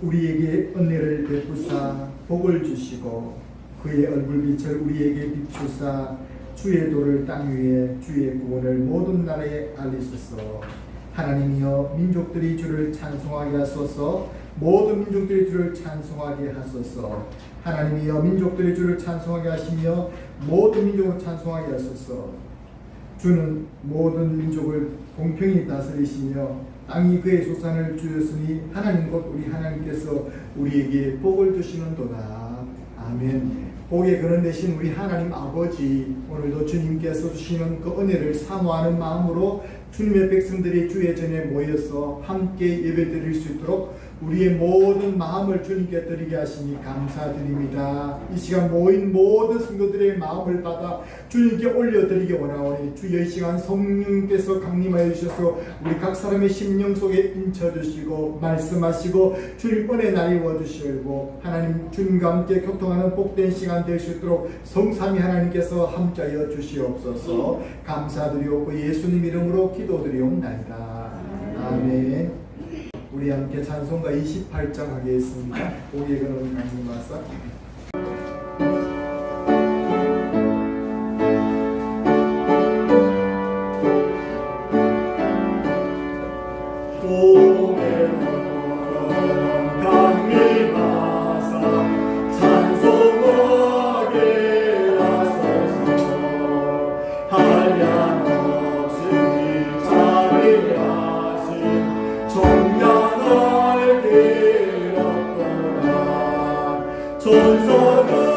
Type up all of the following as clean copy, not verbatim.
우리에게 은혜를 베푸사 복을 주시고 그의 얼굴빛을 우리에게 비추사 주의 도를 땅 위에 주의 구원을 모든 나라에 알리소서. 하나님이여 민족들이 주를 찬송하게 하소서. 모든 민족들이 주를 찬송하게 하소서. 하나님이여 민족들이 주를 찬송하게 하시며 모든 민족을 찬송하게 하소서. 주는 모든 민족을 공평히 다스리시며 땅이 그의 소산을 주였으니 하나님 곧 우리 하나님께서 우리에게 복을 주시는도다. 아멘. 복의 근원 되신 우리 하나님 아버지, 오늘도 주님께서 주시는 그 은혜를 사모하는 마음으로 주님의 백성들이 주의 전에 모여서 함께 예배드릴 수 있도록 우리의 모든 마음을 주님께 드리게 하시니 감사드립니다. 이 시간 모인 모든 성도들의 마음을 받아 주님께 올려드리기 원하오니 주의 시간 성령께서 강림하여 주셔서 우리 각 사람의 심령 속에 인쳐주시고 말씀하시고 주님 은혜 나이워 주시고 하나님 주님과 함께 교통하는 복된 시간 될 수 있도록 성삼위 하나님께서 함께하여 주시옵소서. 감사드리옵고 예수님 이름으로 기도드리옵나이다. 아멘. 우리 함께 찬송가 28장 하겠습니다. 오예 그런 강림하사.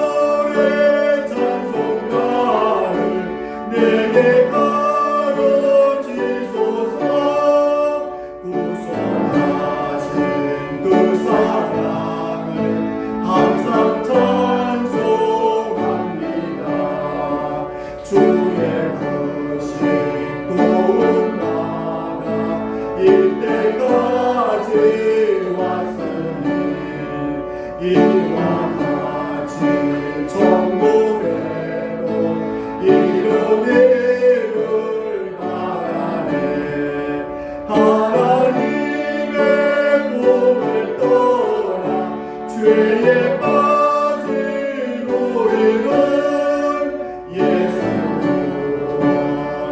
전사들의 찬송가를 내게 가르치소서. 구속하신 그 사랑을 항상 찬송합니다. 주의 크신 구원 나라 이때까지 왔으니 이와 같이 정보대로 이루기를 바라네. 하나님의 몸을 떠나 죄에 빠진 우리는 예수로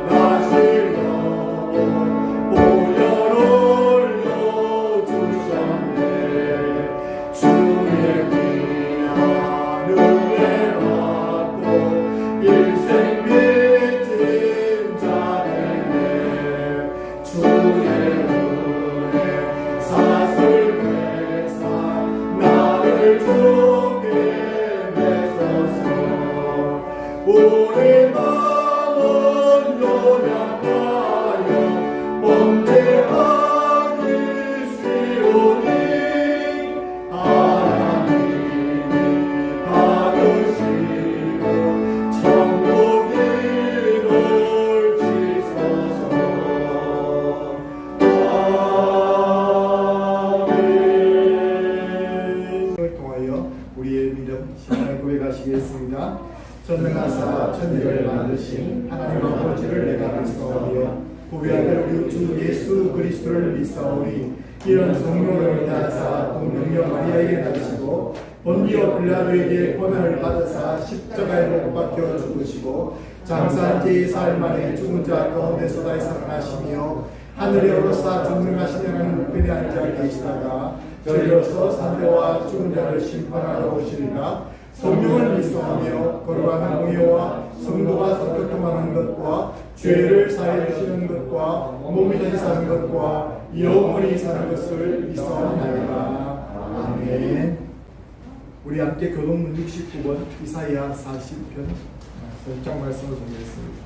나시려고 보혈 올려주셨네. 주의 귀한 은혜 받고 일생 빚진 자들네. 주의 은혜 사슬 회사 나를 주게 맺소서. 우리 마음은 연약하여 범죄하기 쉬우니 하나님이 받으시고 천국 이룰 지소서. 아멘. 을 통하여 우리의 믿음 신앙을 고백하시겠습니다. 전능하사 천지를 만드신 하나님 아버지를 내가 믿사오며 그의 아들 우리 주 예수 그리스도를 믿사오니 이런 성령을 인하사 동정녀 마리아에게 낳으시고 본디오 빌라도에게 고난을 받으사 십자가에 못 박혀 죽으시고 장사한 지 4일 만에 죽은 자 가운데서 다시 살아나시며 하늘에 오르사 전능하신 하나님 우편에 앉아 계시다가 저희로서 산자와 죽은 자를 심판하러 오시리라. 성령을 믿사오며 거룩한 공의와 성도가 교통하는 것과 죄를 사해 주시는 것과 몸이 다시 사는 것과 영원히 사는 것을 믿사옵나이다. 아멘. 우리 함께 교동문 69번 이사야 40편 설정 말씀을 보겠습니다.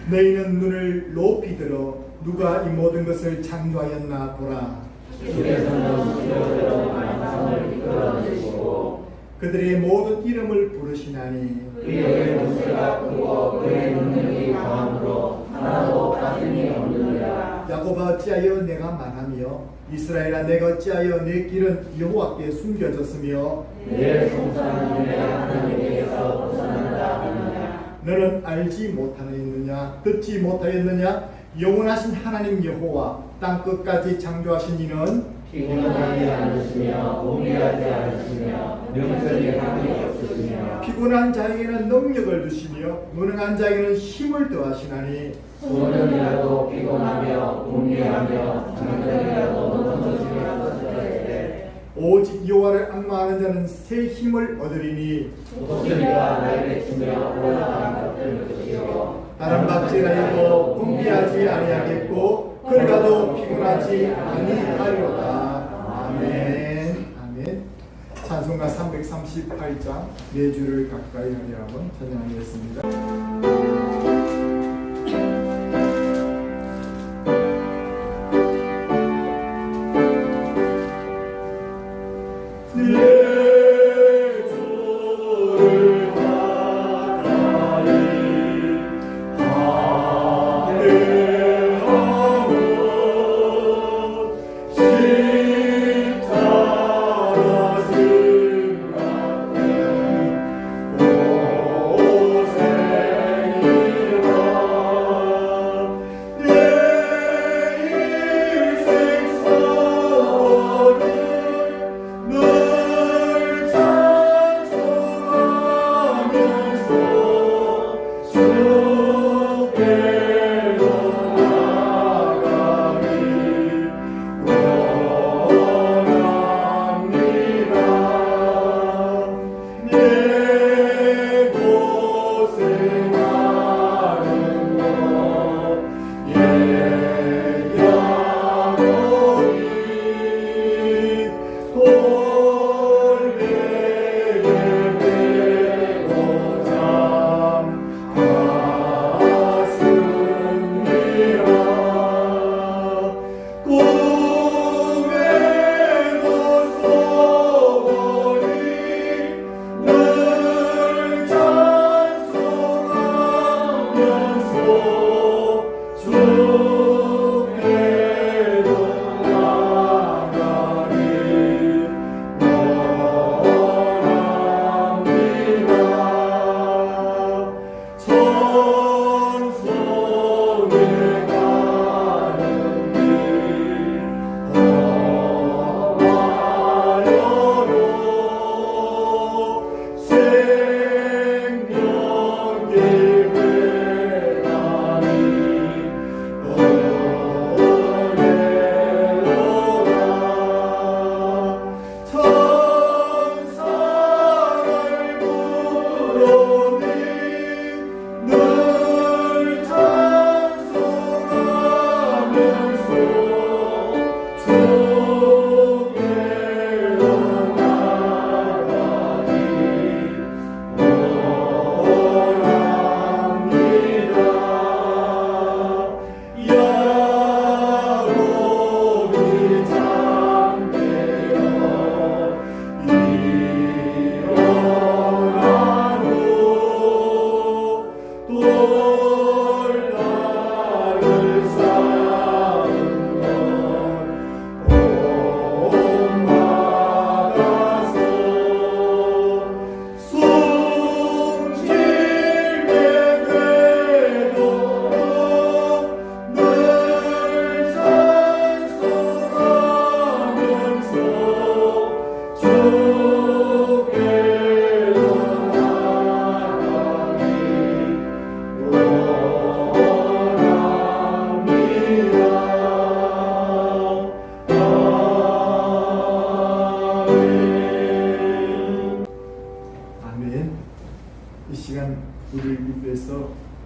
너희는 눈을 높이 들어 누가 이 모든 것을 창조하였나 보라. 주께서는 주여들어 만상을 이끌어주시고 그들의 모든 이름을 부르시나니 그의 문세가 크고 그의 능력이 강함으로 하나도 가슴이 없느니라. 야곱아 어찌하여 내가 말하며 이스라엘아 내가 어찌하여 내 길은 여호와께 숨겨졌으며 내 송사는 내 하나님께서 벗어난다 하느냐. 너는 알지 못하였느냐 듣지 못하였느냐. 영원하신 하나님 여호와 땅끝까지 창조하신 이는 피곤하지 않으시며 공개하지 않으시며 명철이 함이 없으시며 피곤한 자에게는 능력을 주시며 무능한 자에게는 힘을 더하시나니 소년이라도 피곤하며 공개하며 장전이라도 넘어지며 것을 오직 여호와를 악마하는 자는 새 힘을 얻으리니 목소리가 날개치며 올라가는 것들 것이요 다른 박제라도 공개하지 아니하겠고 그러가도 피곤하지 아니하리로다. 아멘. 아멘. 찬송가 338장 네 줄을 가까이 하려 함은 찬양하겠습니다.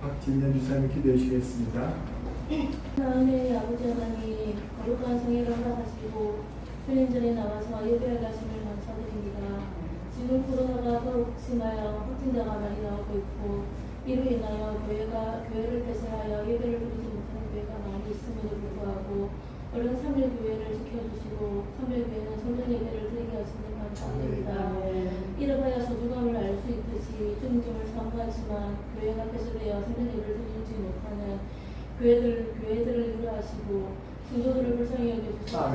박진년 주사님 기도해 주시겠습니다. 하나님의 아버지 하나님, 거룩한 성회를 허락하시고 편인전에 나와서 예배할 가심을 감사드립니다. 지금 코로나가 더욱 심하여 확진자가 많이 나오고 있고 이로 인하여 교회를 폐쇄하여 예배를 드리지 못하는 교회가 많이 있음에도 불구하고 얼른 3일 교회를 지켜주시고 3일 교회는 성전 예배를 드리게 하시니 감사드립니다. 이러하여 소중함을 알 수 있듯이 주님을 사모하지만 교회가 폐쇄되어 성전 예배를 드리지 못하는 교회들을 위로하시고 성도들을 불쌍히 여겨주시옵소서.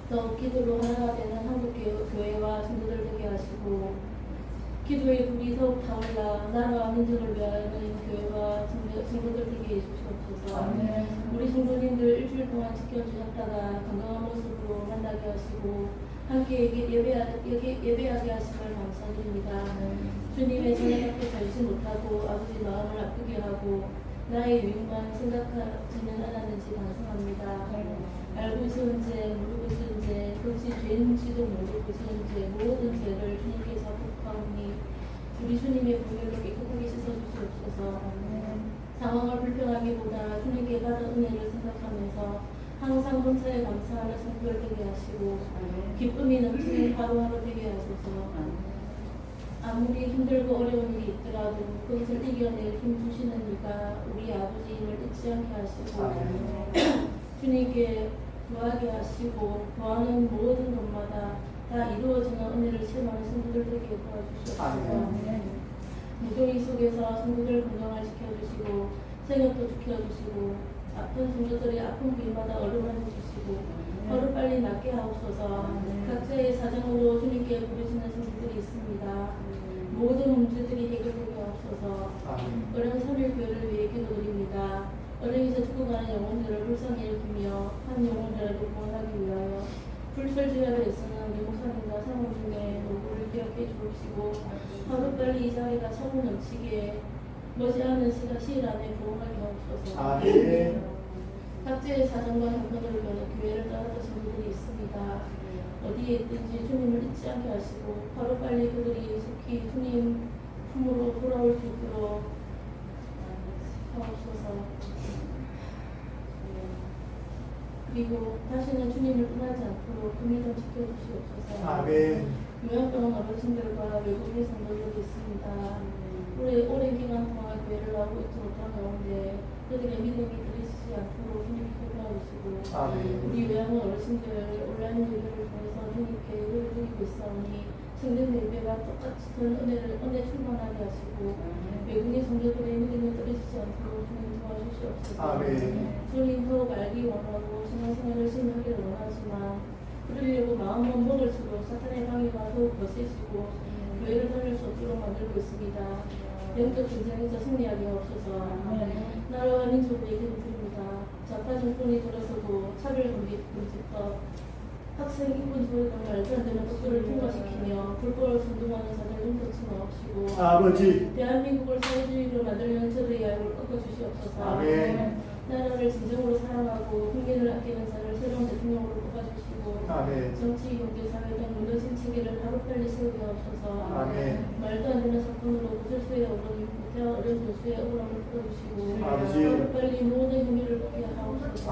더욱 기도로 하나가 되는 한국 교회와 성도들 되게 하시고 기도의 불이 더욱 타올라 나라와 민족을 위하여 너희 교회와 성도들 되게 해주시옵소서. 우리 성도님들 일주일 동안 지켜주셨다가 건강한 모습으로 만나게 하시고 함께 예배하게 하심을 감사드립니다. 주님의 전에 밖에 살지 못하고 아버지 마음을 아프게 하고 나의 유익만 생각하지는 않았는지 반성합니다. 알고 있었는 죄, 모르고 있었는 죄, 그것이 죄인지도 모르고 있었는 죄, 모든 죄를 주님께 자복하오니 우리 주님의 보혈로 깨끗하게 씻어주시옵소서. 상황을 불평하기보다 주님께 받은 은혜를 생각하면서 항상 본처에 감사하는 성도를 되게 하시고 기쁨이 넘치는 하루하루 되게 하소서. 아무리 힘들고 어려운 일이 있더라도 그것을 이겨낼 힘 주시는 이가 우리 아버지임을 잊지 않게 하시고 주님께 구하게 하시고 구하는 모든 것마다 다 이루어지는 은혜를 체험하는 성도들 되게 도와주시옵소서. 무더위 속에서 성도들 건강을 지켜주시고 생업도 지켜주시고 아픈 성도들의 아픈 부위마다 얼음을 해주시고 하루빨리 낫게 하옵소서. 각자의 사정으로 주님께 부르시는 성도들이 있습니다. 모든 문제들이 해결되게 하옵소서. 어린 서울교회를 위해 기도드립니다. 어린이에서 죽어가는 영혼들을 불쌍히 일으키며 한 영혼들을 구원하기 위하여 불철주야에서는 우리 목사님과 사모 중에 노고를 기억해 주옵시고 하루빨리 이 자리가 차고 넘치게 머지않은 시일 안에 구원하게 하옵소서. 각자의 사정과 형편으로 교회를 떠났던 분들이 있습니다. 어디에 있든지 주님을 잊지 않게 하시고 하루빨리 그들이 속히 주님 품으로 돌아올 수 있도록 하옵소서. 그리고 다시는 주님을 떠나지 않도록 금일 좀 지켜주시옵소서. 요양병원 어르신들과 외국인 성도들도 있습니다. 오랜 기간 동안 교회를 나오고 있지 못한 가운데 그들의 믿음이 들이지 않도록 주님께 도와주시고 우리 요양원 어르신들 온라인 예배를 통해서 주님께 예배를 드리고 있사오니 성령 예배와 똑같이 은혜 충만하게 하시고 외국인 성도들의 믿음이 떨어지지 않도록 주님 도와주시옵소서. 주님 더욱 알기 원하고 신앙생활을 열심히 하기를 원하지만 그러려고 마음만 먹을수록 사탄의 방해가 더욱 거세지고 교회를 다닐 수 없도록 만들고 있습니다. 영적 전쟁에서 승리하게 하옵소서. 나라와 민족을 얘기드립니다. 좌파 정권이 들어서도 차별금지법, 학생 인권 조회 등 말도 안 되는 법들을 통과시키며 불법을 선동하는 자들 눈치 마옵시고 대한민국을 사회주의로 만들려는 저들의 야욕을 꺾어주시옵소서. 나라를 진정으로 사랑하고 국민을 아끼는 자를 새로운 대통령으로 뽑아주시고 정치, 경제, 사회 등 무너진 체계를 하루빨리 세우게 하옵소서. 말도 안 되는 사건으로 구설수에 오른 무태와 어린 교수의 억울함을 풀어주시고 하루빨리 모든 혐의를 벗게 하옵소서.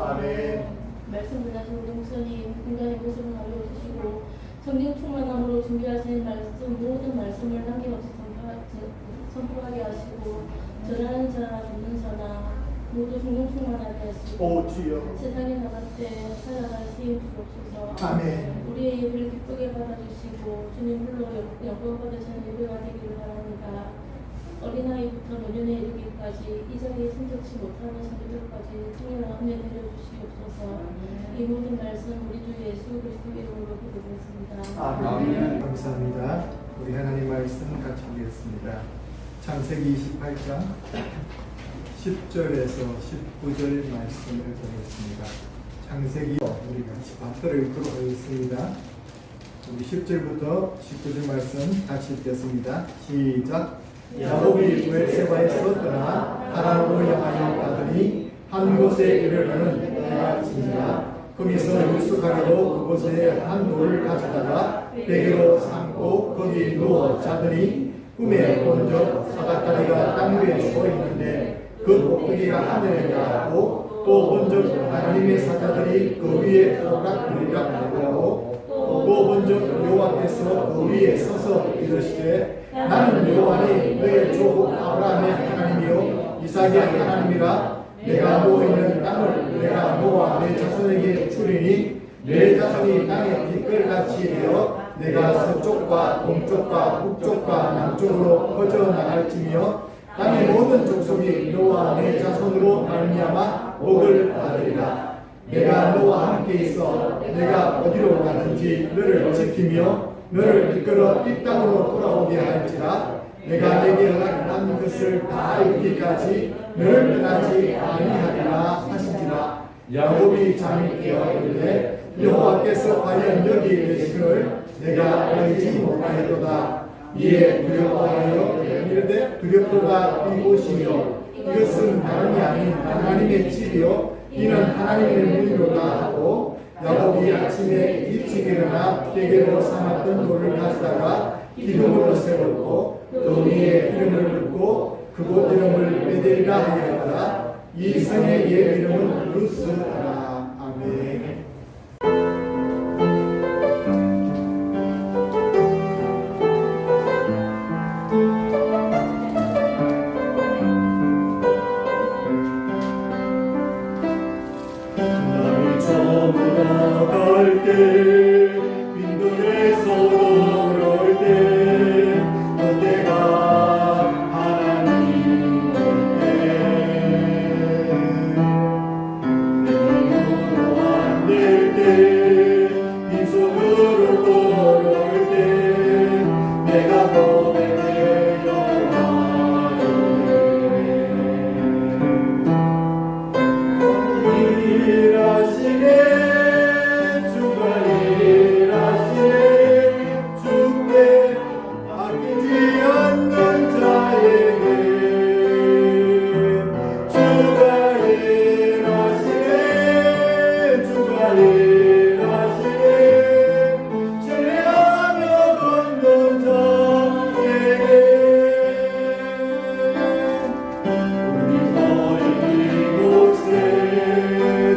말씀 전하신 우리 목사님 인간의 모습을 알려주시고 성령 충만함으로 준비하신 말씀 모든 말씀을 남김없이 선포하게 하시고 전하는 자나 듣는 자나 모두 성령 충만하게 하시고 세상에 나갈 때 살아갈 힘 주옵소서. 우리의 예배를 기쁘게 받아주시고 주님 홀로 영광 받으시는 예배가 되기를 바랍니다. 어린아이부터 노년에 이르기까지 이 자리에 생각지 못하는 성도들까지 통일한 은혜 내려주시옵소서. 이 모든 말씀 우리 주 예수 그리스도의 이름으로 기도드렸습니다. 감사합니다. 우리 하나님 말씀 같이 보겠습니다. 창세기 28장 10절에서 19절 말씀을 보겠습니다. 창세기 우리 같이 받들어 읽도록 하겠습니다. 우리 10절부터 19절 말씀 같이 읽겠습니다. 시작. 야곱이 브엘세바에서 떠나 하란으로 향하여 가더니 한 곳에 이르러는 해가 지니라. 거기서 유숙하기로 그곳에 한 돌을 가져다가 베개로 삼고 거기 누워 자더니 꿈에 본적 사닥다리가 땅 위에 서 있는데 그 꼭대기가 하늘에 닿았고 또 본적 하나님의 사자들이 그 위에 오락부리락 내려가고 또 본적 여호와께서 그 위에 서서 이르시되 나는 여호와니 너의 조국 아브라함의 하나님이요 이삭의 하나님이라. 내가 누워있는 땅을 내가 너와 내 자손에게 주리니 내 자손이 땅의 티끌같이 되어 내가 서쪽과 동쪽과 북쪽과 남쪽으로 퍼져나갈지며 땅의 모든 족속이 너와 내 자손으로 말미암아 복을 받으리라. 내가 너와 함께 있어 내가 어디로 가든지 너를 지키며 너를 이끌어 이 땅으로 돌아오게 할지라 내가 내게 허락한 것을 다 이루기까지 너를 떠나지 아니하리라 하시니라. 야곱이 잠이 깨어 이르되 여호와께서 과연 여기 계시기를 내가 알지 못하였도다. 이에 두려워하여 이르되 두렵도다 이곳이요 이것은 다름이 아닌 하나님의 집이요 이는 하나님의 문이로다 하고 야곱이 아침에 일찍 일어나 베개로 삼았던 돌을 가져다가 기둥으로 세웠고 그 위에 이름을 붓고 그곳 이름을 베델이라 하였더라. 이 성의 옛 이름은 루스라. 아멘. 나를 저물어 갈 때 빈들에서 돌아올 때 그때가 하나님 볼때 내 힘으로 안 될 때 빈손으로 돌아올 때 내가 고백해 여호와의 일하시네 주가 일하시네 주께 아끼지 않는 자에게 주가 일하시네 주가 일하시네 신뢰하며 걷는 자에게 우리 너희 이곳에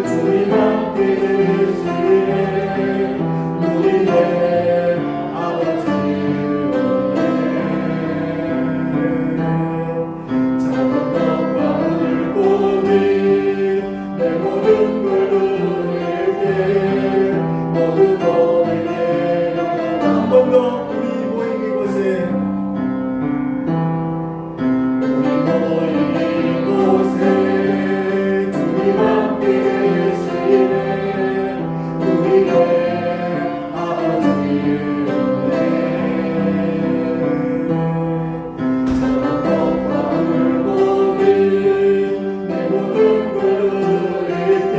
주님 함께 계시네 우리의 아버지 작은 것과 물고기 내 모든 걸 누릴 때 모두 너에게 한 번 더 우리 모임 이곳에 우리 모임 이곳에 주님 함께 계시네 우리의 아버지 작은 것과 물고기 내 모든 걸 누릴 때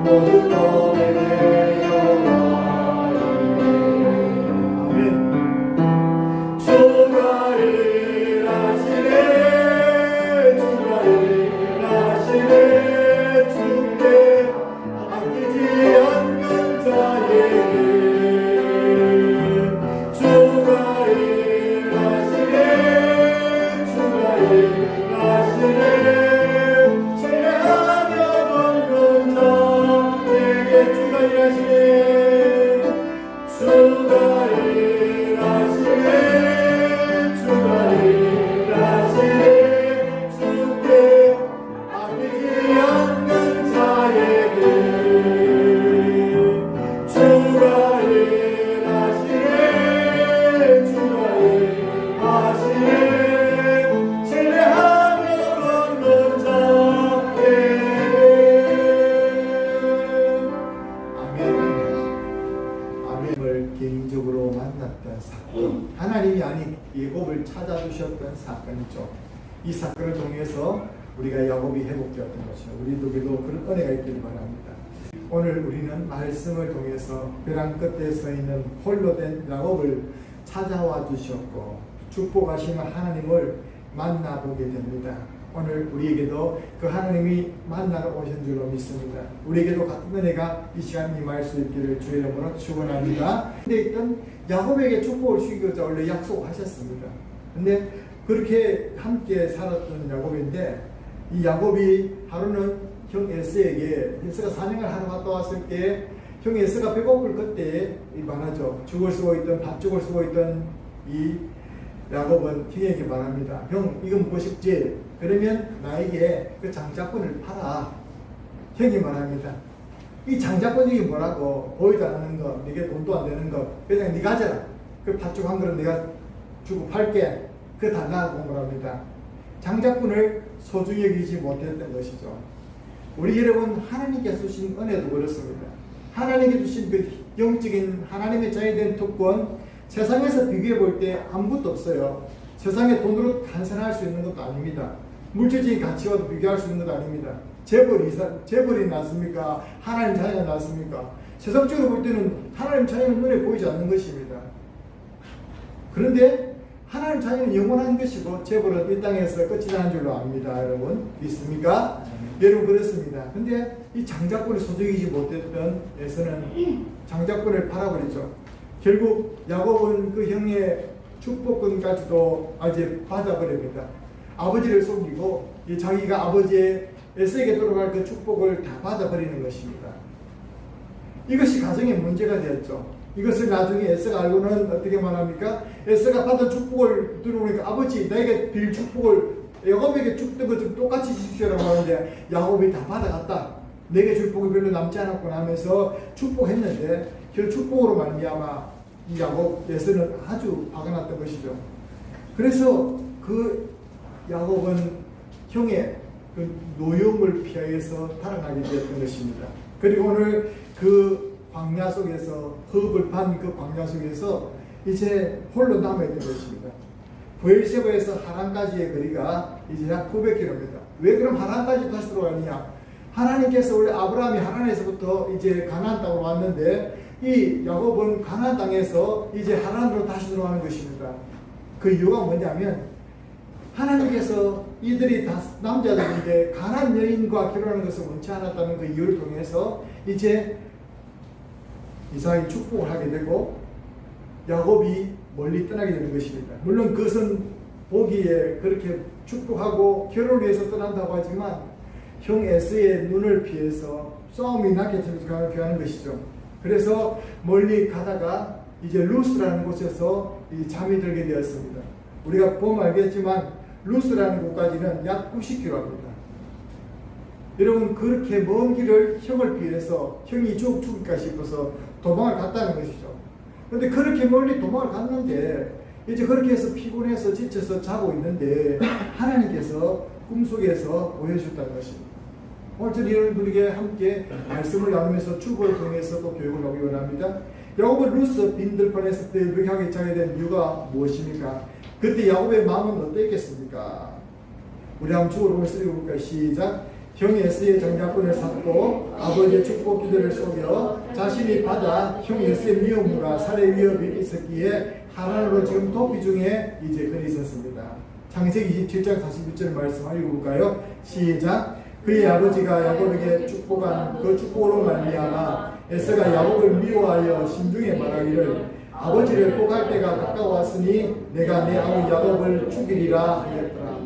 모두 너에게 영광이 아멘. 주가 일하시네 주가 일하시네 주께 아끼지 않는 자에게 주가 일하시네 주가 일하시네 신뢰하며 걷는 자에게 주가 일하시네 주가 일하시네 주가 일하시네 주께 아끼지 않는 자에게 주가 일하시네 주가 일하시네 신뢰하며 걷는 자에게 아멘을 개인적으로 만났던 사건, 하나님이 아닌 야곱을 찾아주셨던 사건이죠. 이 사건을 통해서 우리가 야곱이 회복되었던 것이죠. 우리에게도 그런 은혜가 있기를 바랍니다. 오늘 우리는 말씀을 통해서 벼랑 끝에 서 있는 홀로 된 야곱을 찾아와 주셨고 축복하시는 하나님을 만나보게 됩니다. 오늘 우리에게도 그 하나님이 만나러 오신 줄로 믿습니다. 우리에게도 같은 은혜가 이 시간 임할 수 있기를 주의 이름으로 축원합니다. 근데 있던 야곱에게 축복을 주기고자 원래 약속하셨습니다. 근데 그렇게 함께 살았던 야곱인데 이 야곱이 하루는 형 에스에게 에스가 사냥을 하러 갔다 왔을 때 형 에스가 배고플 그때에 말하죠. 죽을 쓰고 있던 밥죽을 쓰고 있던 이 야곱은 형에게 말합니다. 형 이건 먹고 싶지? 그러면 나에게 그 장자권을 팔아. 형이 말합니다. 이 장자권이 뭐라고? 보이도 않는 거, 네게 돈도 안 되는 거, 그냥 네 가져라. 그 팥죽 한 그릇 내가 주고 팔게. 그 달라고 말합니다. 장자권을 소중히 여기지 못했던 것이죠. 우리 여러분 하나님께 주신 은혜도 그렇습니다. 하나님께 주신 그 영적인 하나님의 자녀된 특권, 세상에서 비교해 볼 때 아무것도 없어요. 세상에 돈으로 환산할 수 있는 것도 아닙니다. 물질적인 가치와도 비교할 수 있는 것도 아닙니다. 재벌이 낫습니까? 하나님 자녀가 낫습니까? 세상적으로 볼 때는 하나님 자녀는 눈에 보이지 않는 것입니다. 그런데 하나님 자녀는 영원한 것이고 재벌은 이 땅에서 끝이 나는 줄로 압니다. 여러분 믿습니까? 여러분 그렇습니다. 근데 이 장자권을 소득이지 못했던 에서는 장자권을 팔아버리죠. 결국 야곱은 그 형의 축복권까지도 아직 받아버립니다. 아버지를 속이고 자기가 아버지의 에서에게 돌아갈 그 축복을 다 받아버리는 것입니다. 이것이 가정의 문제가 되었죠. 이것을 나중에 에서가 알고는 어떻게 말합니까? 에서가 받은 축복을 들어보니까 아버지 나에게 빌 축복을 야곱에게 줬던 것 좀 똑같이 주십시오라고 하는데 야곱이 다 받아갔다. 내게 줄 복이 별로 남지 않았구나 하면서 축복했는데 그 축복으로 말미암아 이 야곱 에서는 아주 화가 났던 것이죠. 그래서 그 야곱은 형의 그 노염을 피하여서 달아나게 되었던 것입니다. 그리고 오늘 그 광야 속에서 흡을 판 그 광야 속에서 이제 홀로 남아있는 것입니다. 브엘세바에서 하란까지의 거리가 이제 약 900km입니다. 왜 그럼 하란까지 다시 들어가느냐? 하나님께서 원래 아브라함이 하란에서부터 이제 가나안 땅으로 왔는데 이 야곱은 가나안 땅에서 이제 하란으로 다시 들어가는 것입니다. 그 이유가 뭐냐면 하나님께서 이들이 다 남자들인데 가나안 여인과 결혼하는 것을 원치 않았다는 그 이유를 통해서 이제 이삭이 축복을 하게 되고 야곱이 멀리 떠나게 되는 것입니다. 물론 그것은 보기에 그렇게 축복하고 결혼을 위해서 떠난다고 하지만 형 에서의 눈을 피해서 싸움이 나게 되는 것이죠. 그래서 멀리 가다가 이제 루스라는 곳에서 잠이 들게 되었습니다. 우리가 보면 알겠지만 루스라는 곳까지는 약 90km입니다. 여러분 그렇게 먼 길을 형을 피해서 형이 죽을까 싶어서 도망을 갔다는 것이죠. 그런데 그렇게 멀리 도망을 갔는데 이제 그렇게 해서 피곤해서 지쳐서 자고 있는데 하나님께서 꿈속에서 보여주셨다는 것입니다. 오늘 저는 여러분들에게 함께 말씀을 나누면서 축복을 통해서 또 교육을 하기 원합니다. 야곱은 루스 빈들판에서 뼈벽하게 자게 된 이유가 무엇입니까? 그때 야곱의 마음은 어땠겠습니까? 우리 한번 축복을 읽어볼까요? 시작. 형이 에스의 장자권을 샀고 아버지의 축복 기도를 속여 자신이 받아 형 에스의 미움과 살해 위협이 있었기에 하란으로 지금 도피 중에 이제 그리 있었습니다. 창세기 27장 46절 말씀 읽어볼까요? 시작. 그의 아버지가 야곱에게 축복한 그 축복으로 말미암아 에서가 야곱을 미워하여 심중에 말하기를 아버지를 복할 때가 가까웠으니 내가 내 아우 야곱을 죽이리라 하였더라.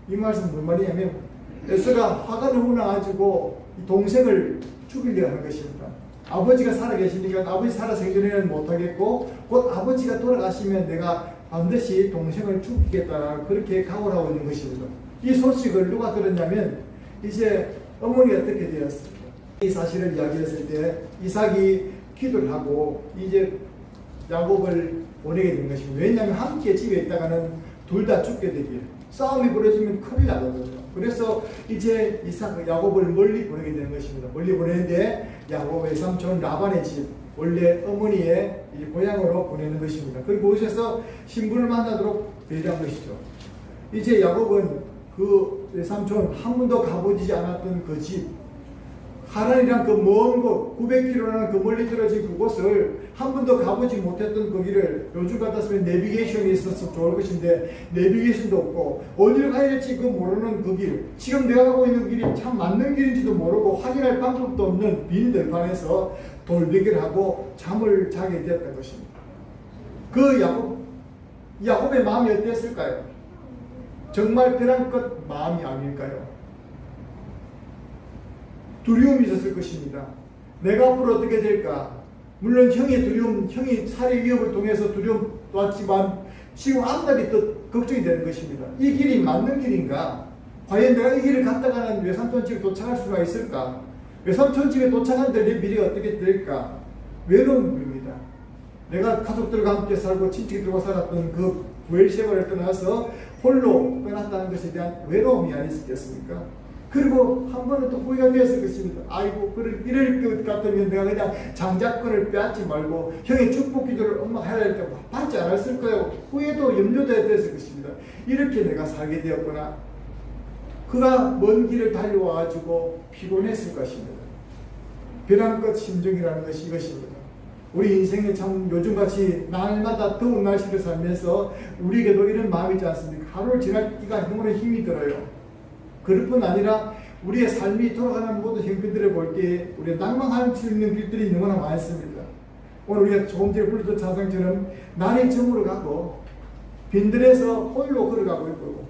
이 말씀 무슨 말이냐면 에서가 화가 너무 나가지고 동생을 죽이려 하는 것입니다. 아버지가 살아계시니까 아버지 살아서 생전에는 못하겠고 곧 아버지가 돌아가시면 내가 반드시 동생을 죽이겠다 그렇게 각오를 하고 있는 것입니다. 이 소식을 누가 들었냐면 이제 어머니가 어떻게 되었습니까? 이 사실을 이야기했을 때 이삭이 기도를 하고 이제 야곱을 보내게 된 것입니다. 왜냐하면 함께 집에 있다가는 둘 다 죽게 되기에 싸움이 벌어지면 큰일 나거든요. 그래서 이제 야곱을 멀리 보내게 되는 것입니다. 멀리 보내는데 야곱의 삼촌 라반의 집, 원래 어머니의 고향으로 보내는 것입니다. 그리고 그곳에서 신부를 만나도록 배려한 것이죠. 이제 야곱은 그 삼촌 한 번도 가보지 않았던 그 집, 하란이란 그 먼 곳, 900km라는 그 멀리 떨어진 그곳을 한 번도 가보지 못했던 그 길을 요즘 같았으면 내비게이션이 있어서 좋을 것인데 내비게이션도 없고 어디로 가야 될지 그 모르는 그 길, 지금 내가 가고 있는 길이 참 맞는 길인지도 모르고 확인할 방법도 없는 빈 들판에서 돌베개를 하고 잠을 자게 되었던 것입니다. 그 야곱의 마음이 어땠을까요? 정말 벼랑 끝 마음이 아닐까요? 두려움이 있었을 것입니다. 내가 앞으로 어떻게 될까? 물론 형의 두려움, 형이 살해 위협을 통해서 두려움 왔지만 지금 앞날이 또 걱정이 되는 것입니다. 이 길이 맞는 길인가? 과연 내가 이 길을 갔다가는 외삼촌 집에 도착할 수가 있을까? 외삼촌 집에 도착하는데 내 미래가 어떻게 될까? 외로움입니다. 내가 가족들과 함께 살고 친척들과 살았던 그 부엘셰바를 떠나서 홀로 떠났다는 것에 대한 외로움이 아니었겠습니까? 그리고 한 번은 또 후회가 되었을 것입니다. 아이고, 이럴 것 같으면 내가 그냥 장자권을 빼앗지 말고 형의 축복 기도를 엄마 해야 할 때 받지 않았을 거예요. 후회도 염려도 됐을 것입니다. 이렇게 내가 살게 되었구나. 그가 먼 길을 달려와가지고 피곤했을 것입니다. 벼랑 끝 심정이라는 것이 이것입니다. 우리 인생에 참 요즘같이 날마다 더운 날씨를 살면서 우리에게도 이런 마음이지 않습니까? 하루를 지나기가 너무나 힘이 들어요. 그럴 뿐 아니라 우리의 삶이 돌아가는 모든 형편들을 볼 때 우리가 낭망할 수 있는 길들이 너무나 많습니다. 오늘 우리가 조금 전에 불렀던 찬송처럼 날이 저물어 가고 빈들에서 홀로 걸어가고 있고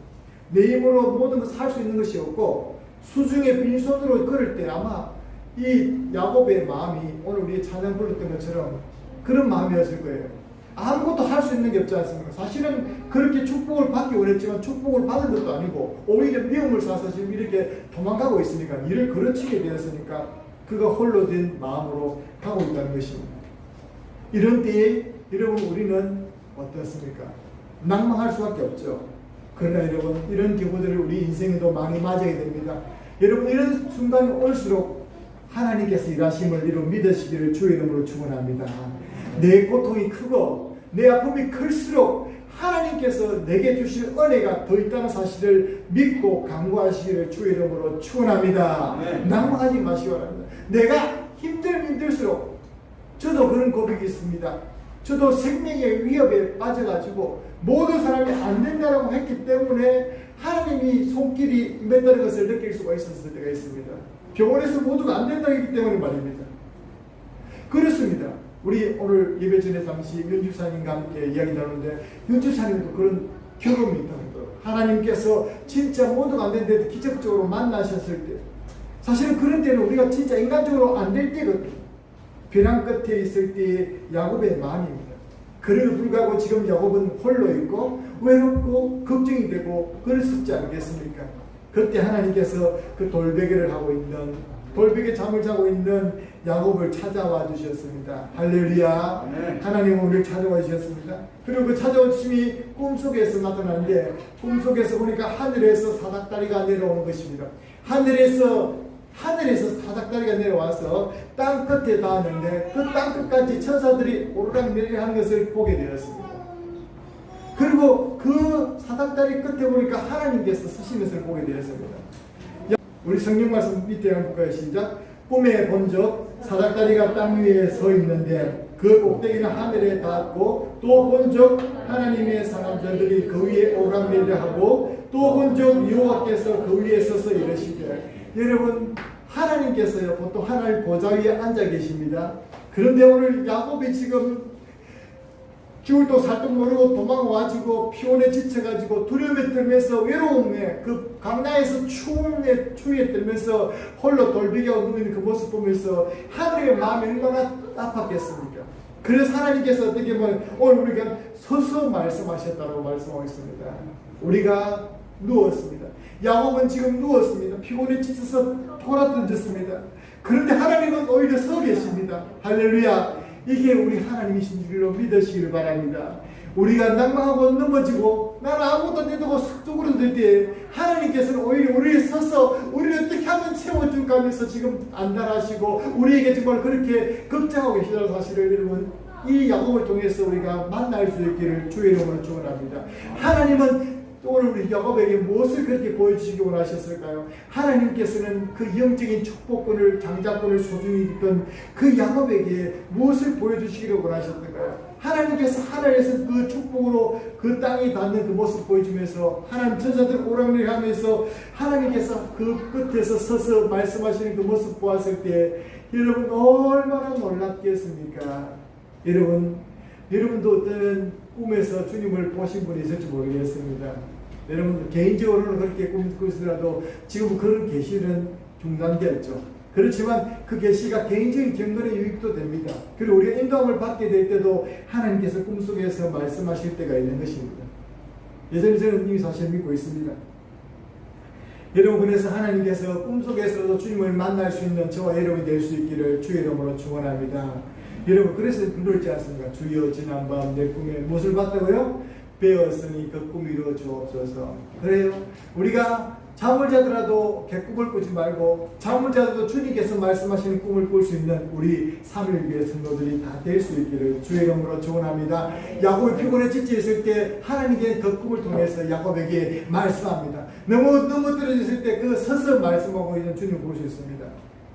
내 힘으로 모든 것을 할 수 있는 것이 없고 수중에 빈손으로 걸을 때 아마 이 야곱의 마음이 오늘 우리 찬양 불렀던 것처럼 그런 마음이었을 거예요. 아무것도 할 수 있는 게 없지 않습니까? 사실은 그렇게 축복을 받기 원했지만 축복을 받은 것도 아니고 오히려 미움을 사서 지금 이렇게 도망가고 있으니까 이를 걸어치게 되었으니까 그가 홀로 된 마음으로 가고 있다는 것입니다. 이런 때에 여러분 우리는 어떻습니까? 낭망할 수밖에 없죠. 그러나 여러분 이런 경우들을 우리 인생에도 많이 맞아야 됩니다. 여러분 이런 순간이 올수록 하나님께서 일하심을 이루 믿으시기를 주의 이름으로 축원합니다. 내 고통이 크고 내 아픔이 클수록 하나님께서 내게 주실 은혜가 더 있다는 사실을 믿고 강구하시기를 주의 이름으로 축원합니다. 낭망하지 마시기 바랍니다. 내가 힘들수록 저도 그런 고백이 있습니다. 저도 생명의 위협에 빠져가지고 모든 사람이 안 된다라고 했기 때문에 하나님이 손길이 임했다는 것을 느낄 수가 있었을 때가 있습니다. 병원에서 모두가 안 된다고 했기 때문에 말입니다. 그렇습니다. 우리 오늘 예배 전에 잠시 윤주사님과 함께 이야기 나누는데 윤주사님도 그런 경험이 있다고 하나님께서 진짜 모두가 안 되는데 기적적으로 만나셨을 때 사실은 그런 때는 우리가 진짜 인간적으로 안 될 때거든요. 벼랑 끝에 있을 때의 야곱의 마음입니다. 그래도 불구하고 지금 야곱은 홀로 있고 외롭고 걱정이 되고 그랬었지 않겠습니까? 그때 하나님께서 그 돌베개를 하고 있는 돌베개 잠을 자고 있는 야곱을 찾아와 주셨습니다. 할렐루야. 네. 하나님은 우리를 찾아와 주셨습니다. 그리고 그 찾아오심이 꿈속에서 나타나는데 꿈속에서 보니까 하늘에서 사닥다리가 내려오는 것입니다. 하늘에서 사닥다리가 내려와서 땅 끝에 닿았는데 그 땅 끝까지 천사들이 오르락 내리락 하는 것을 보게 되었습니다. 그리고 그 사닥다리 끝에 보니까 하나님께서 서신 것을 보게 되었습니다. 우리 성경 말씀 밑에 한번 볼까요? 시작. 꿈에 본적 사닥다리가 땅 위에 서 있는데 그 꼭대기는 하늘에 닿았고 또 본적 하나님의 상한 자들이 그 위에 오르락내리락하고 또 본적 여호와께서 그 위에 서서 이르시되 여러분 하나님께서요 보통 하나님 보좌 위에 앉아 계십니다. 그런데 오늘 야곱이 지금 죽을도 살도 모르고 도망와가지고 피곤에 지쳐가지고 두려움에 떨면서 외로움에 그 강나에서 추위에 떨면서 홀로 돌베개가 누워있는 그 모습 보면서 하늘의 마음이 얼마나 아팠겠습니까? 그래서 하나님께서 어떻게 보면 오늘 우리가 서서 말씀하셨다고 말씀하고 있습니다. 우리가 누웠습니다. 야곱은 지금 누웠습니다. 피곤에 지쳐서 돌아던졌습니다. 그런데 하나님은 오히려 서 계십니다. 할렐루야. 이게 우리 하나님이신 줄로 믿으시기를 바랍니다. 우리가 낭망하고 넘어지고 나는 아무것도 안 되고 쑥쑥으로 될 때 하나님께서는 오히려 우리를 서서 우리를 어떻게 하면 세워줄까 하면서 지금 안달하시고 우리에게 정말 그렇게 걱정하고 계시다는 사실을 여러분 이 야곱을 통해서 우리가 만날 수 있기를 주의 이름으로 축원합니다. 하나님은 오늘 우리 야곱에게 무엇을 그렇게 보여주시기 원하셨을까요? 하나님께서는 그 영적인 축복권을 장자권을 소중히 있던 그 야곱에게 무엇을 보여주시기를 원하셨을까요? 하나님께서 하늘에서 그 축복으로 그 땅에 닿는 그 모습 보여주면서 하나님 천사들 오락내리하면서 하나님께서 그 끝에서 서서 말씀하시는 그 모습 보았을 때 여러분 얼마나 놀랐겠습니까? 여러분도 어떤 꿈에서 주님을 보신 분이 있을지 모르겠습니다. 여러분 개인적으로는 그렇게 꿈꾸시더라도 지금 그런 계시는 중단되었죠. 그렇지만 그 계시가 개인적인 경건의 유익도 됩니다. 그리고 우리가 인도함을 받게 될 때도 하나님께서 꿈속에서 말씀하실 때가 있는 것입니다. 예전에 저는 이미 사실 믿고 있습니다. 여러분 그래서 하나님께서 꿈속에서도 주님을 만날 수 있는 저와 여러분이 될 수 있기를 주의 이름으로 축원합니다. 여러분 그래서 그러지 않습니까? 주여 지난밤 내 꿈에 무엇을 봤다고요? 배웠으니 그 꿈 이루어 주옵소서. 그래요. 우리가 잠을 자더라도 개꿈을 꾸지 말고 잠을 자더라도 주님께서 말씀하시는 꿈을 꿀 수 있는 우리 3일 위의 성도들이 다 될 수 있기를 주의 이름으로 축원합니다. 야곱이 피곤해 지쳐 있을 때 하나님께 그 꿈을 통해서 야곱에게 말씀합니다. 너무 떨어졌을 때 그 서서 말씀하고 있는 주님을 볼 수 있습니다.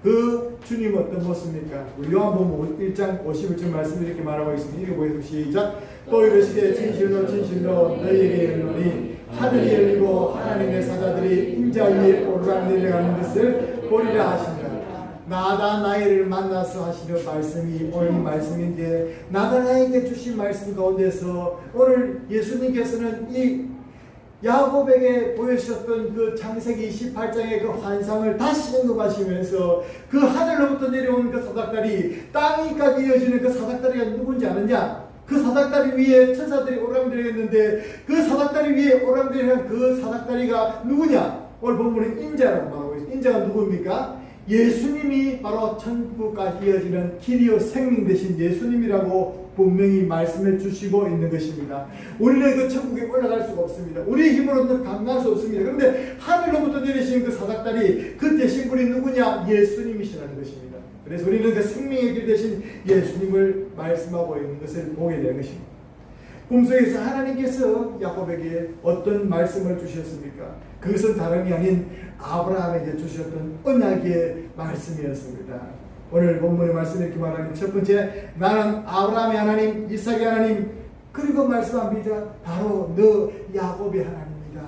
그 주님은 어떤 모습입니까? 우리 요한복음 1장 51절 말씀을 이렇게 말하고 있습니다. 읽어보겠습니다. 시작. 또 이르시되 진실로 진실로 너희에게 이르노니 하늘이 열리고 하나님의 사자들이 인자 위에 오르락 내려가는 것을 보리라 하시니라. 나다나엘을 만나서 하시는 말씀이 오늘 말씀인데, 나다나엘에게 주신 말씀 가운데서 오늘 예수님께서는 이 야곱에게 보여주셨던 그 창세기 28장의 그 환상을 다시 언급하시면서 그 하늘로부터 내려온 그 사닥다리, 땅위까지 이어지는 그 사닥다리가 누군지 아느냐? 그 사닥다리 위에 천사들이 오르락내리겠는데 그 사닥다리 위에 오르락내리는 그 사닥다리가 누구냐? 오늘 본문은 인자라고 말하고 있습니다. 인자가 누구입니까? 예수님이 바로 천국까지 이어지는 길이요 생명 되신 예수님이라고 분명히 말씀해 주시고 있는 것입니다. 우리는 그 천국에 올라갈 수가 없습니다. 우리의 힘으로는 감당할 수 없습니다. 그런데 하늘로부터 내리신 그 사닥다리, 그 대신 분이 누구냐? 예수님이시라는 것입니다. 그래서 우리는 그 생명의 길 대신 예수님을 말씀하고 있는 것을 보게 되는 것입니다. 꿈속에서 하나님께서 야곱에게 어떤 말씀을 주셨습니까? 그것은 다름이 아닌 아브라함에게 주셨던 언약의 말씀이었습니다. 오늘 본문의 말씀을 이렇게 말하면, 첫 번째, 나는 아브라함의 하나님, 이삭의 하나님, 그리고 말씀합니다. 바로 너 야곱의 하나님이다.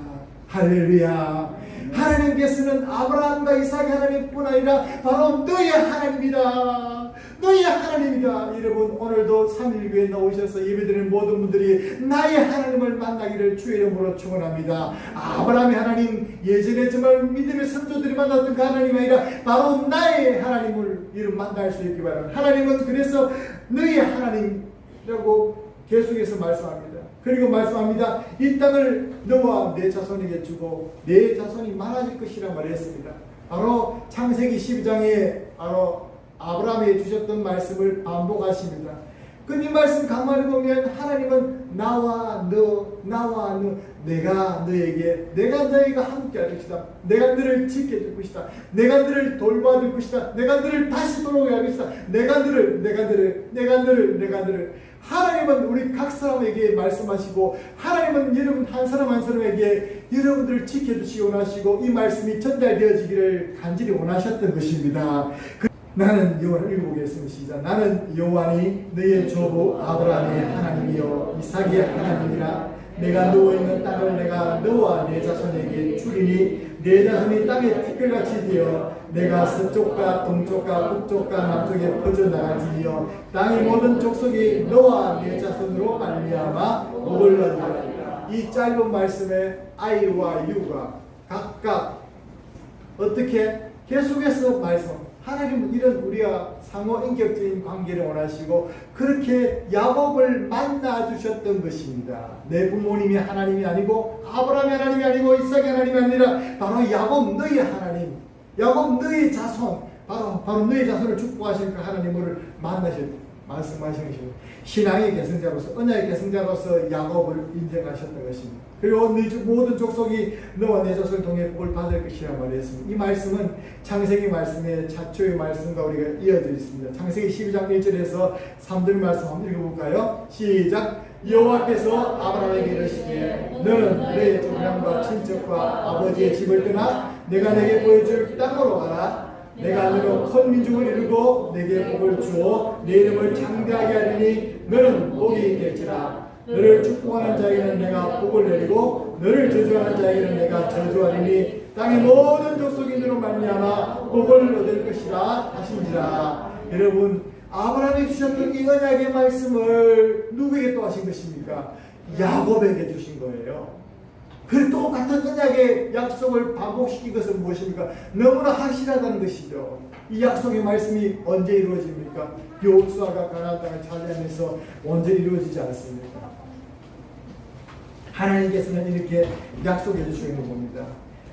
할렐루야. 하나님께서는 아브라함과 이삭의 하나님뿐 아니라 바로 너의 하나님이다. 너의 하나님이다. 여러분, 오늘도 3일교회에 나오셔서 예배드리는 모든 분들이 나의 하나님을 만나기를 주의 이름으로 축원합니다. 아브라함의 하나님, 예전에 정말 믿음의 선조들이 만났던 그 하나님이 아니라 바로 나의 하나님을 이름 만날 수 있기 바랍니다. 하나님은 그래서 너의 하나님이라고 계속해서 말씀합니다. 그리고 말씀합니다. 이 땅을 너와 내 자손에게 주고 내 자손이 많아질 것이라 말했습니다. 바로 창세기 12장에 바로 아브라함에게 주셨던 말씀을 반복하십니다. 그 이 말씀 가만히 보면 하나님은 나와 너, 내가 너희가 함께 할 것이다. 내가 너를 지켜줄 것이다. 내가 너를 돌봐줄 것이다. 내가 너를 다시 돌아오게 할 것이다. 내가 너를 하나님은 우리 각 사람에게 말씀하시고, 하나님은 여러분 한 사람 한 사람에게 여러분들을 지켜주시기 원하시고, 이 말씀이 전달되어지기를 간절히 원하셨던 것입니다. 나는 여호와를 읽어보겠습니다. 시작. 나는 여호와니 너의 조부 아브라함의 하나님이요 이삭의 하나님이라. 내가 누워있는 땅을 내가 너와 내 자손에게 주리니 내 자손이 땅에 티끌같이 되어 내가 서쪽과 동쪽과 북쪽과 남쪽에 퍼져나갈지니여 땅의 모든 족속이 너와 내 자손으로 말미암아 복을 얻으리라. 이 짧은 말씀에 I와 U가 각각 어떻게 계속해서 말씀, 하나님은 이런 우리와 상호 인격적인 관계를 원하시고 그렇게 야곱을 만나 주셨던 것입니다. 내 부모님이 하나님이 아니고 아브라함의 하나님이 아니고 이삭의 하나님이 아니라 바로 야곱 너의 하나님, 야곱 너의 자손, 바로 너의 자손을 축복하실 그 하나님을 말씀하시는 것입니다. 신앙의 계승자로서, 언약의 계승자로서 야곱을 인정하셨던 것입니다. 그리고 모든 족속이 너와 내 자손을 통해 복을 받을 것이라 말했습니다. 이 말씀은 창세기 말씀의 차초의 말씀과 우리가 이어져 있습니다. 창세기 12장 1절에서 3절 말씀 한번 읽어볼까요? 시작. 여호와께서 아브라함에게 이르시되 너는 너의 조상과 친척과 아버지의 집을 떠나 내가 내게 보여줄 땅으로 가라. 내가 너로 큰 민족을 이루고 내게 복을 주어 내 이름을 창대하게 하리니 너는 복이 될지라. 너를 축복하는 자에게는 내가 복을 내리고 너를 저주하는 자에게는 내가 저주하리니 땅의 모든 족속이 너로 말미암아 복을 얻을 것이라 하시니라. 여러분, 아브라함이 주셨던 이 언약의 말씀을 누구에게 또 하신 것입니까? 야곱에게 주신 거예요. 그 똑같은 언약의 약속을 반복시킨 것은 무엇입니까? 너무나 확실하다는 것이죠. 이 약속의 말씀이 언제 이루어집니까? 여호수아가 가나안 땅을 차지하면서 언제 이루어지지 않습니까? 하나님께서는 이렇게 약속해 주시는 겁니다.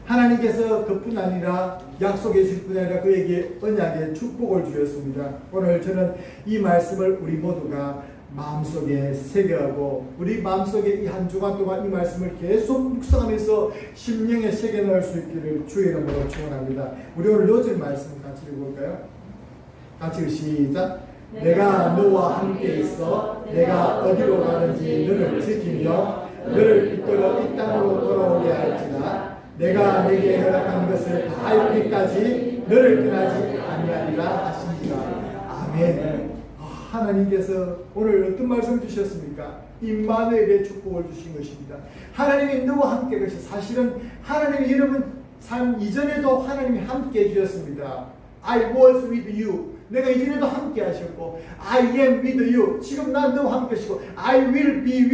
하나님께서 그뿐 아니라 약속해 주실 뿐 아니라 그에게 언약의 축복을 주셨습니다. 오늘 저는 이 말씀을 우리 모두가 마음속에 새겨하고 우리 마음속에 이 한 주간 동안 이 말씀을 계속 묵상하면서 심령에 새겨넣을 수 있기를 주의 이름으로 축원합니다. 우리 오늘 요절 말씀 같이 읽어볼까요? 같이 시작. 내가 너와 함께 있어 내가 어디로 가는지 너를 지키며 너를 이끌어 이 땅으로 돌아오게 할지라. 내가 내게 허락한 것을 다 이루기까지 너를 떠나지 아니하리라 하시니라. 아멘. 하나님께서 오늘 어떤 말씀 주셨습니까? 임마누엘의 축복을 주신 것입니다. 하나님이 너와 함께 계시. 사실은 하나님이 여러분 삶 이전에도 하나님이 함께 해주셨습니다. I was with you. 내가 이전에도 함께 하셨고 I am with you. 지금 난 너와 함께 하시고 I will be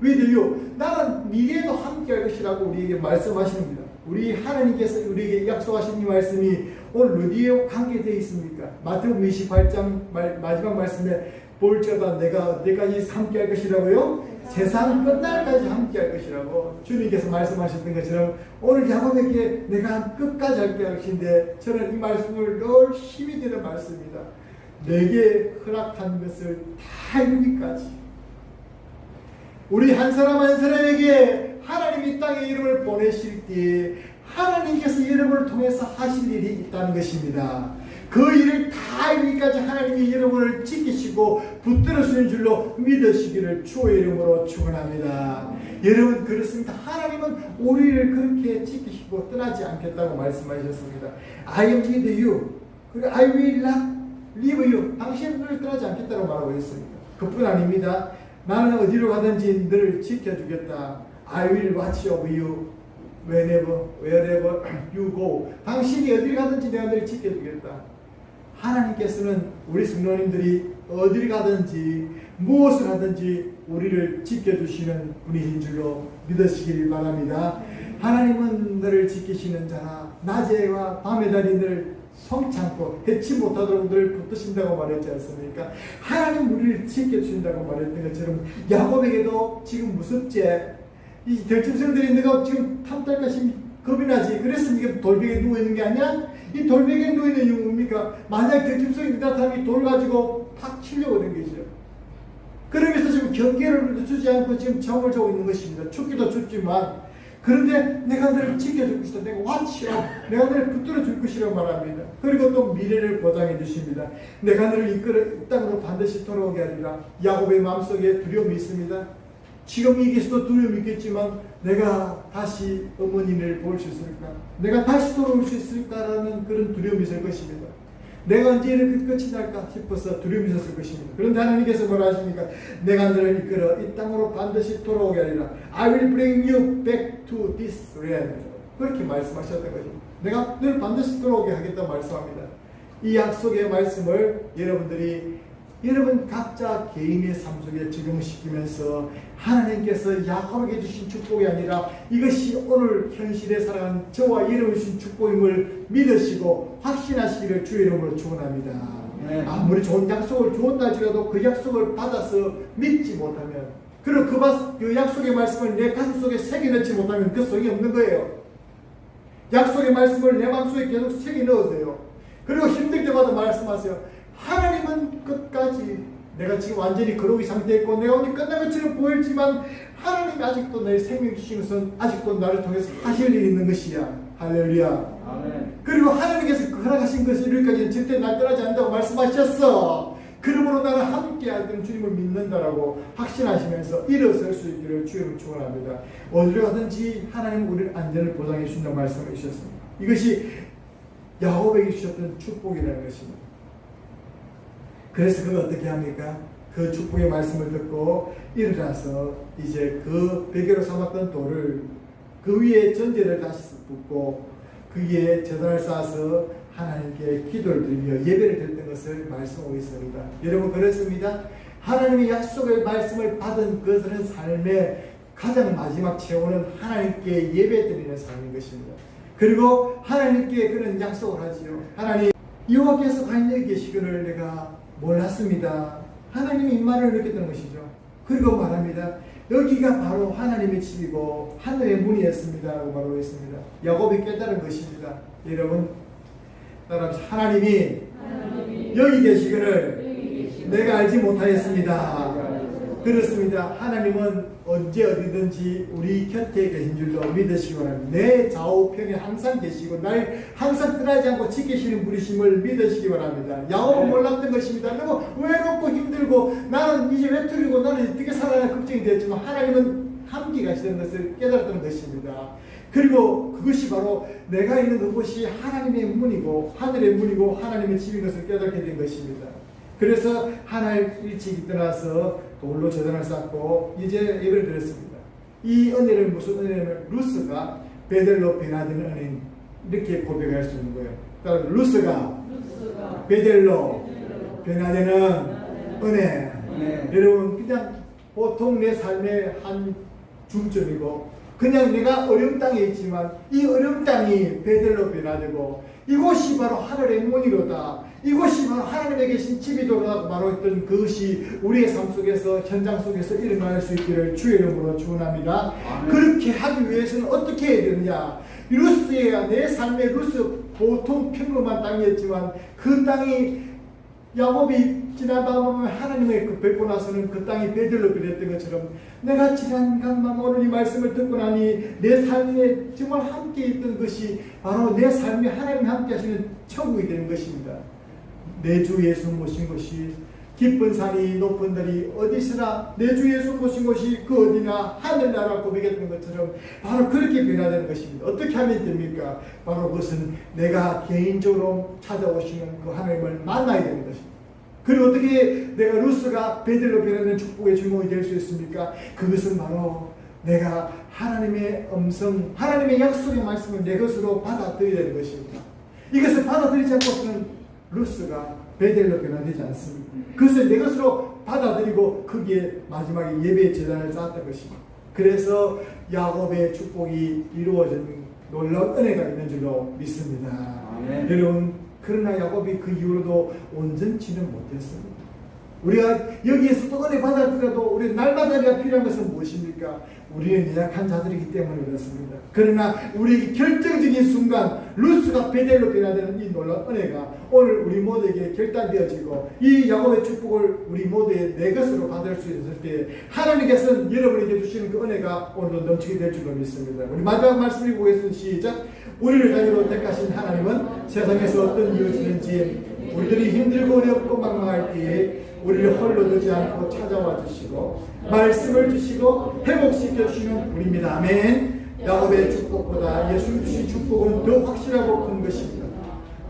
with you. 나는 미래에도 함께 할 것이라고 우리에게 말씀하십니다. 우리 하나님께서 우리에게 약속하신 이 말씀이 오늘 어디에 관계되어 있습니까? 마태복음 28장 마지막 말씀에 볼지어다 내가 어디까지 함께 할 것이라고요? 세상 끝날까지 함께 할 것이라고 주님께서 말씀하셨던 것처럼 오늘 야곱에게 내가 끝까지 함께 할 것인데 저는 이 말씀을 늘 힘이 되는 말씀입니다. 내게 허락한 것을 다 이루기까지. 우리 한 사람 한 사람에게 하나님이 땅에 이름을 보내실 때 하나님께서 여러분을 통해서 하실 일이 있다는 것입니다. 그 일을 다 이루기까지 하나님이 여러분을 지키시고 붙들으시는 줄로 믿으시기를 주의 이름으로 축원합니다. 여러분 그렇습니다. 하나님은 우리를 그렇게 지키시고 떠나지 않겠다고 말씀하셨습니다. I am with you. 그리고 I will not leave you. 당신을 떠나지 않겠다고 말하고 있습니다. 그뿐 아닙니다. 나는 어디로 가든지 너를 지켜주겠다. I will watch over you wherever you go. 당신이 어디 가든지 내가 너를 지켜주겠다. 하나님께서는 우리 성도님들이 어디를 가든지 무엇을 하든지 우리를 지켜주시는 분이신 줄로 믿으시길 바랍니다. 하나님은 너를 지키시는 자라. 낮에와 밤에 달이 너를 성창고 해치 못하도록 늘 붙드신다고 말했지 않습니까? 하나님 우리를 지켜주신다고 말했던 것처럼 야곱에게도 지금 무섭지? 이 들짐승들이 너가 지금 탐탈까지 겁이 나지. 그래서 네가 돌베개에 누워있는 게 아니야? 이 돌베개에 누워있는 이유는 뭡니까? 만약 들짐승이 나타나면 돌 가지고 팍 치려고 하는 것이죠. 그러면서 지금 경계를 주지 않고 지금 정을 주고 있는 것입니다. 춥기도 춥지만 그런데 내가 너를 지켜줄 것이다. 내가 watch요. 내가 너를 붙들어 줄 것이라고 말합니다. 그리고 또 미래를 보장해 주십니다. 내가 너를 이끌어 이 땅으로 반드시 돌아오게 하리라. 야곱의 마음속에 두려움이 있습니다. 지금 이 계시도 두려움이 있겠지만 내가 다시 어머니를 볼 수 있을까? 내가 다시 돌아올 수 있을까라는 그런 두려움이 있을 것입니다. 내가 언제 이렇게 끝이 날까 싶어서 두려움이 있었을 것입니다. 그런데 하나님께서 뭐라 하십니까? 내가 너를 이끌어 이 땅으로 반드시 돌아오게 하리라. I will bring you back to this land. 그렇게 말씀하셨던 것입니다. 내가 너를 반드시 돌아오게 하겠다고 말씀합니다. 이 약속의 말씀을 여러분 각자 개인의 삶 속에 적용시키면서 하나님께서 야곱에게 주신 축복이 아니라 이것이 오늘 현실에 살아가는 저와 여러분이 주신 축복임을 믿으시고 확신하시기를 주의 이름으로 축원합니다. 아무리 좋은 약속을 주었다 할지라도 그 약속을 받아서 믿지 못하면 그리고 그 약속의 말씀을 내 가슴 속에 새겨넣지 못하면 그 소용이 없는 거예요. 약속의 말씀을 내 마음속에 계속 새겨넣으세요. 그리고 힘들 때마다 말씀하세요. 하나님은 끝까지 내가 지금 완전히 그러기 상태에 있고 내가 오늘 끝난 것처럼 보이지만 하나님이 아직도 내 생명 주신 것은 아직도 나를 통해서 하실 일이 있는 것이야. 할렐루야. 아멘. 그리고 하나님께서 허락하신 것을 이루기까지는 절대 날 떠나지 않는다고 말씀하셨어. 그러므로 나는 함께 할 때는 주님을 믿는다라고 확신하시면서 일어설 수 있기를 주님을 축원합니다. 어디로 가든지 하나님 우리를 안전을 보장해 주신다는 말씀을 주셨습니다. 이것이 야곱에게 주셨던 축복이라는 것입니다. 그래서 그걸 어떻게 합니까? 그 축복의 말씀을 듣고 일어나서 이제 그 베개로 삼았던 돌을 그 위에 전제를 다시 붓고 그 위에 제단을 쌓아서 하나님께 기도를 드리며 예배를 드렸던 것을 말씀하고 있습니다. 여러분 그렇습니다. 하나님의 약속의 말씀을 받은 그들은 삶의 가장 마지막 최후는 하나님께 예배 드리는 삶인 것입니다. 그리고 하나님께 그런 약속을 하지요. 하나님 여호와께서 과연 여기 계시기를 내가 몰랐습니다. 하나님의 임마를 느꼈던 것이죠. 그리고 말합니다. 여기가 바로 하나님의 집이고 하늘의 문이었습니다 라고 말하고 있습니다. 야곱이 깨달은 것입니다. 여러분 따라합시다. 하나님이 여기 계시기를 내가 알지 못하였습니다. 그렇습니다. 하나님은 언제 어디든지 우리 곁에 계신 줄로 믿으시기 바랍니다. 내 좌우편에 항상 계시고 날 항상 떠나지 않고 지키시는 분이심을 믿으시기 바랍니다. 야곱은 몰랐던 것입니다. 너무 외롭고 힘들고 나는 이제 외톨이고 나는 어떻게 살아야 걱정이 되었지만 하나님은 함께 가시는 것을 깨달았던 것입니다. 그리고 그것이 바로 내가 있는 그곳이 하나님의 문이고 하늘의 문이고 하나님의 집인 것을 깨닫게 된 것입니다. 그래서 하나님 일찍 떠나서 돌로 제단을 쌓고 이제 예배를 드렸습니다. 이 은혜를 무슨 은혜냐면 루스가 베델로 변화되는 은혜, 이렇게 고백할 수 있는 거예요. 따라서 루스가 베델로 변화되는 은혜. 여러분 그냥 보통 내 삶의 한 중점이고 그냥 내가 어려운 땅에 있지만 이 어려운 땅이 베델로 변화되고 이곳이 바로 하늘의 문이로다. 이곳이 바로 하나님에 계신 집이도록 바로 했던 그것이 우리의 삶 속에서 현장 속에서 일어날 수 있기를 주의 이름으로 축원합니다. 그렇게 하기 위해서는 어떻게 해야 되느냐? 루스의 내 삶의 루스 보통 평범한 땅이었지만 그 땅이 야곱이 지난 다음에 하나님의 그 뵙고 나서는 그 땅이 베델로 변했던 것처럼 내가 지난 강만 오늘 이 말씀을 듣고 나니 내 삶에 정말 함께 있던 것이 바로 내 삶에 하나님 함께 하시는 천국이 되는 것입니다. 내 주 예수 모신 것이 깊은 산이 높은 들이 어디서나 내 주 예수 모신 것이 그 어디나 하늘나라 고백했던 것처럼 바로 그렇게 변화되는 것입니다. 어떻게 하면 됩니까? 바로 그것은 내가 개인적으로 찾아오시는 그 하나님을 만나야 되는 것입니다. 그리고 어떻게 내가 루스가 베델로 변하는 축복의 주인공이 될 수 있습니까? 그것은 바로 내가 하나님의 음성, 하나님의 약속의 말씀을 내 것으로 받아들여야 되는 것입니다. 이것을 받아들이지 않고서는 루스가 베델로 변화되지 않습니다. 그것을 내 것으로 받아들이고 거기에 마지막에 예배의 제단을 쌓았던 것입니다. 그래서 야곱의 축복이 이루어진 놀라운 은혜가 있는 줄로 믿습니다. 아멘. 여러분 그러나 야곱이 그 이후로도 온전치는 못했습니다. 우리가 여기에서 또 은혜 받았더라도 우리 날마다 우리가 필요한 것은 무엇입니까? 우리는 연약한 자들이기 때문에 그렇습니다. 그러나 우리에게 결정적인 순간 루스가 베델로 변화되는 이 놀라운 은혜가 오늘 우리 모두에게 결단되어지고 이 야곱의 축복을 우리 모두의 내 것으로 받을 수 있을 때 하나님께서는 여러분에게 주시는 그 은혜가 오늘도 넘치게 될 줄로 믿습니다. 우리 마지막 말씀 읽어보겠습니다. 시작. 우리를 자유로 택하신 하나님은 세상에서 어떤 이유든지 우리들이 힘들고 어렵고 막막할 때에 우리를 홀로 두지 않고 찾아와 주시고 말씀을 주시고 회복시켜 주시는 우리입니다. 아멘. 야곱의 축복보다 예수 주신 축복은 더 확실하고 큰 것입니다.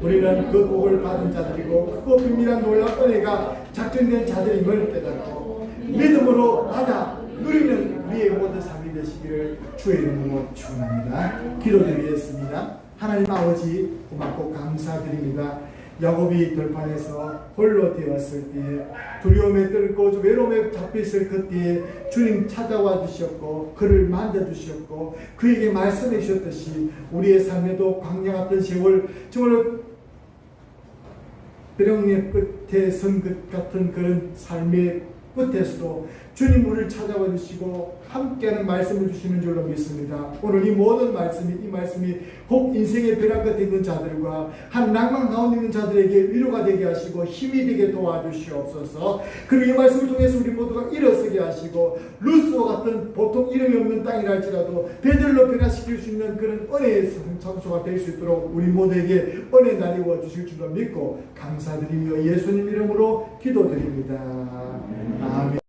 우리는 그 복을 받은 자들이고 크고 비밀한 놀라운 은혜가 작정된 자들임을 깨닫고 믿음으로 받아 누리는 우리의 모든 삶이 되시기를 주의 이름으로 축원합니다. 기도드리겠습니다. 하나님 아버지 고맙고 감사드립니다. 야곱이 들판에서 홀로 되었을 때에 두려움에 떨고 외로움에 잡혀있을 그때에 주님 찾아와 주셨고 그를 만져주셨고 그에게 말씀해 주셨듯이 우리의 삶에도 광야 같은 세월 정말 벼랑의 끝에 선 것 같은 그런 삶의 끝에서도 주님 우리를 찾아와 주시고 함께하는 말씀을 주시는 줄로 믿습니다. 오늘 이 모든 이 말씀이 혹 인생의 벼랑 끝에 있는 자들과 한 낭만 가운데 있는 자들에게 위로가 되게 하시고 힘이 되게 도와주시옵소서. 그리고 이 말씀을 통해서 우리 모두가 일어서게 하시고 루스와 같은 보통 이름이 없는 땅이라 할지라도 베델로 변화시킬 수 있는 그런 은혜의 장소가 될 수 있도록 우리 모두에게 은혜 나뉘어 주실 줄로 믿고 감사드리며 예수님 이름으로 기도드립니다. 아멘.